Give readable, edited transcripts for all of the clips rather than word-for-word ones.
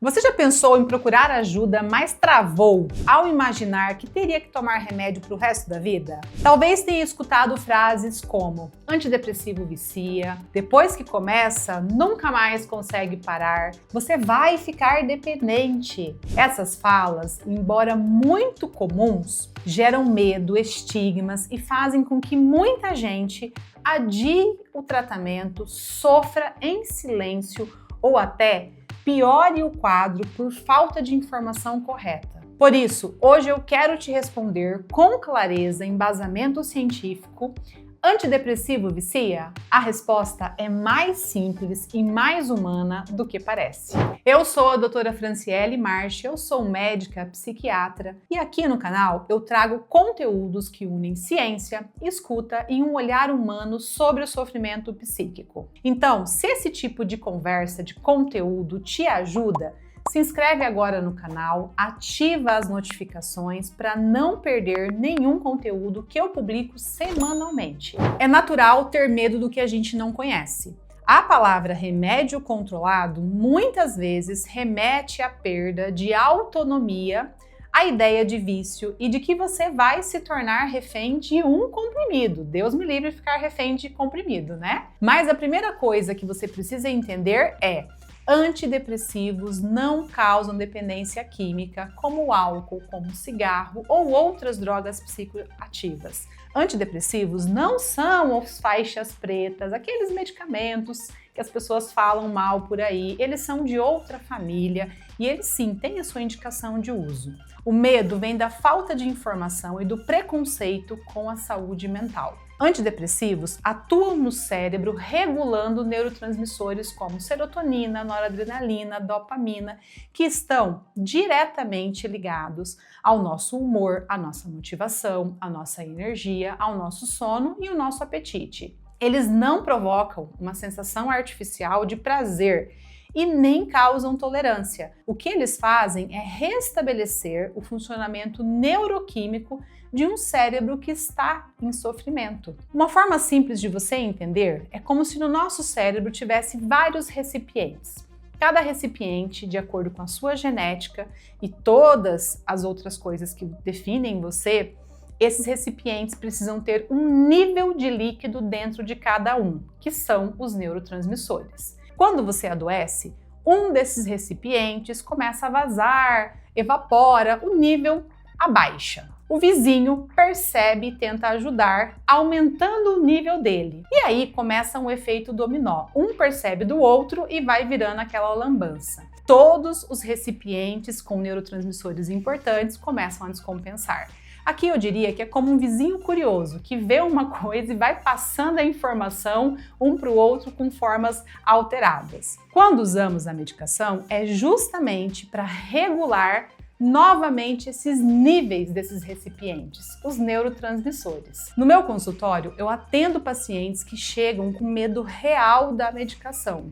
Você já pensou em procurar ajuda, mas travou ao imaginar que teria que tomar remédio para o resto da vida? Talvez tenha escutado frases como antidepressivo vicia, depois que começa, nunca mais consegue parar, você vai ficar dependente. Essas falas, embora muito comuns, geram medo, estigmas e fazem com que muita gente adie o tratamento, sofra em silêncio ou até piore o quadro por falta de informação correta. Por isso, hoje eu quero te responder com clareza, embasamento científico: antidepressivo vicia? A resposta é mais simples e mais humana do que parece. Eu sou a doutora Franciele Marchi, eu sou médica psiquiatra e aqui no canal eu trago conteúdos que unem ciência, escuta e um olhar humano sobre o sofrimento psíquico. Então, se esse tipo de conversa, de conteúdo te ajuda, se inscreve agora no canal, ativa as notificações para não perder nenhum conteúdo que eu publico semanalmente. É natural ter medo do que a gente não conhece. A palavra remédio controlado muitas vezes remete à perda de autonomia, à ideia de vício e de que você vai se tornar refém de um comprimido. Deus me livre de ficar refém de comprimido, né? Mas a primeira coisa que você precisa entender é: antidepressivos não causam dependência química, como o álcool, como o cigarro ou outras drogas psicoativas. Antidepressivos não são os faixas pretas, aqueles medicamentos que as pessoas falam mal por aí. Eles são de outra família e eles sim têm a sua indicação de uso. O medo vem da falta de informação e do preconceito com a saúde mental. Antidepressivos atuam no cérebro regulando neurotransmissores como serotonina, noradrenalina, dopamina, que estão diretamente ligados ao nosso humor, à nossa motivação, à nossa energia, ao nosso sono e ao nosso apetite. Eles não provocam uma sensação artificial de prazer e nem causam tolerância. O que eles fazem é restabelecer o funcionamento neuroquímico de um cérebro que está em sofrimento. Uma forma simples de você entender é como se no nosso cérebro tivesse vários recipientes. Cada recipiente, de acordo com a sua genética e todas as outras coisas que definem você, esses recipientes precisam ter um nível de líquido dentro de cada um, que são os neurotransmissores. Quando você adoece, um desses recipientes começa a vazar, evapora, o nível abaixa. O vizinho percebe e tenta ajudar, aumentando o nível dele. E aí começa um efeito dominó. Um percebe do outro e vai virando aquela lambança. Todos os recipientes com neurotransmissores importantes começam a descompensar. Aqui eu diria que é como um vizinho curioso que vê uma coisa e vai passando a informação um para o outro com formas alteradas. Quando usamos a medicação, é justamente para regular novamente esses níveis desses recipientes, os neurotransmissores. No meu consultório, eu atendo pacientes que chegam com medo real da medicação.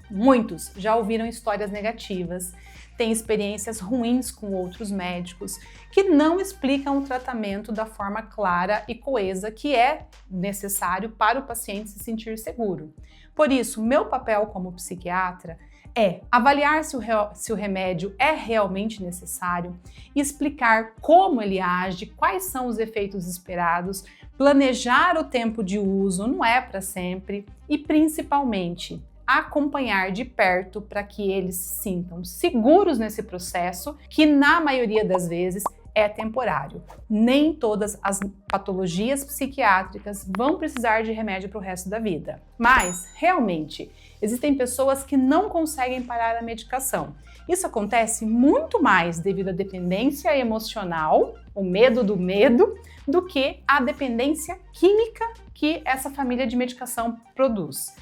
Muitos já ouviram histórias negativas, têm experiências ruins com outros médicos que não explicam o tratamento da forma clara e coesa que é necessário para o paciente se sentir seguro. Por isso, meu papel como psiquiatra é avaliar se o remédio é realmente necessário, explicar como ele age, quais são os efeitos esperados, planejar o tempo de uso, não é para sempre, e principalmente acompanhar de perto para que eles se sintam seguros nesse processo, que na maioria das vezes é temporário. Nem todas as patologias psiquiátricas vão precisar de remédio para o resto da vida. Mas, realmente, existem pessoas que não conseguem parar a medicação. Isso acontece muito mais devido à dependência emocional, o medo, do que a dependência química que essa família de medicação produz.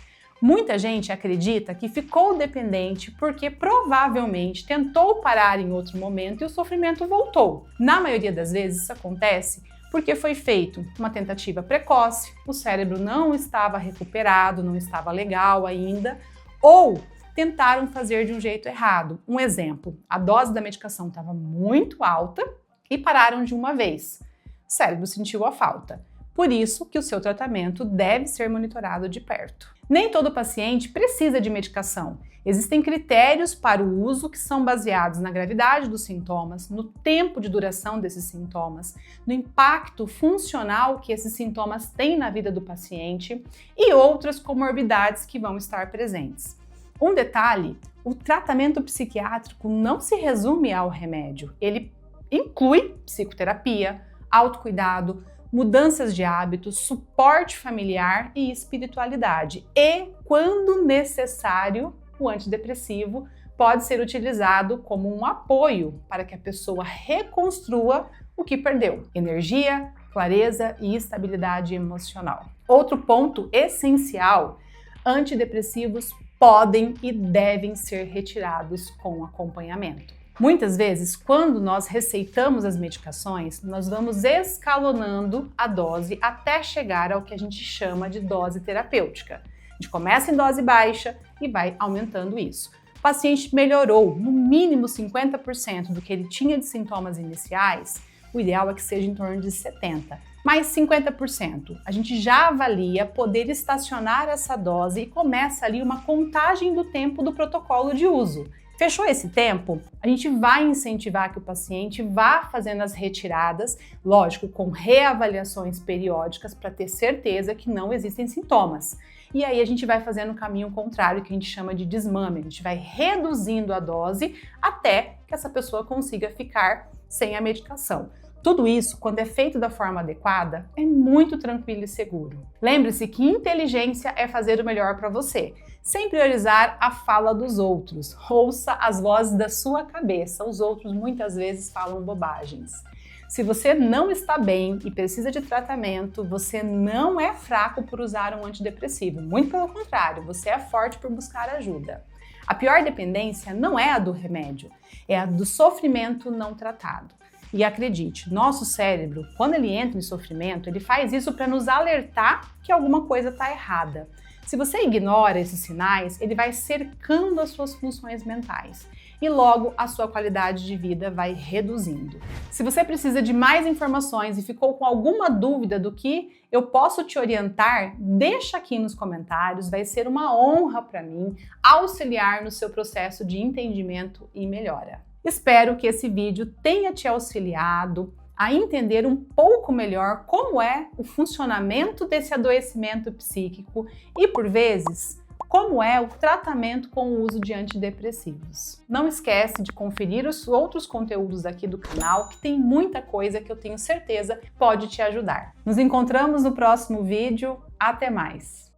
Muita gente acredita que ficou dependente porque provavelmente tentou parar em outro momento e o sofrimento voltou. Na maioria das vezes isso acontece porque foi feita uma tentativa precoce, o cérebro não estava recuperado, não estava legal ainda, ou tentaram fazer de um jeito errado. Um exemplo, a dose da medicação estava muito alta e pararam de uma vez. O cérebro sentiu a falta. Por isso que o seu tratamento deve ser monitorado de perto. Nem todo paciente precisa de medicação. Existem critérios para o uso que são baseados na gravidade dos sintomas, no tempo de duração desses sintomas, no impacto funcional que esses sintomas têm na vida do paciente e outras comorbidades que vão estar presentes. Um detalhe: o tratamento psiquiátrico não se resume ao remédio. Ele inclui psicoterapia, autocuidado, mudanças de hábitos, suporte familiar e espiritualidade. E, quando necessário, o antidepressivo pode ser utilizado como um apoio para que a pessoa reconstrua o que perdeu: energia, clareza e estabilidade emocional. Outro ponto essencial: antidepressivos podem e devem ser retirados com acompanhamento. Muitas vezes, quando nós receitamos as medicações, nós vamos escalonando a dose até chegar ao que a gente chama de dose terapêutica. A gente começa em dose baixa e vai aumentando isso. O paciente melhorou no mínimo 50% do que ele tinha de sintomas iniciais, o ideal é que seja em torno de 70%. Mais 50%. A gente já avalia poder estacionar essa dose e começa ali uma contagem do tempo do protocolo de uso. Fechou esse tempo? A gente vai incentivar que o paciente vá fazendo as retiradas, lógico, com reavaliações periódicas para ter certeza que não existem sintomas. E aí a gente vai fazendo o caminho contrário, que a gente chama de desmame. A gente vai reduzindo a dose até que essa pessoa consiga ficar sem a medicação. Tudo isso, quando é feito da forma adequada, é muito tranquilo e seguro. Lembre-se que inteligência é fazer o melhor para você, sem priorizar a fala dos outros. Ouça as vozes da sua cabeça, os outros muitas vezes falam bobagens. Se você não está bem e precisa de tratamento, você não é fraco por usar um antidepressivo. Muito pelo contrário, você é forte por buscar ajuda. A pior dependência não é a do remédio, é a do sofrimento não tratado. E acredite, nosso cérebro, quando ele entra em sofrimento, ele faz isso para nos alertar que alguma coisa está errada. Se você ignora esses sinais, ele vai cercando as suas funções mentais e logo a sua qualidade de vida vai reduzindo. Se você precisa de mais informações e ficou com alguma dúvida do que eu posso te orientar, deixa aqui nos comentários, vai ser uma honra para mim auxiliar no seu processo de entendimento e melhora. Espero que esse vídeo tenha te auxiliado a entender um pouco melhor como é o funcionamento desse adoecimento psíquico e, por vezes, como é o tratamento com o uso de antidepressivos. Não esquece de conferir os outros conteúdos aqui do canal, que tem muita coisa que eu tenho certeza pode te ajudar. Nos encontramos no próximo vídeo. Até mais!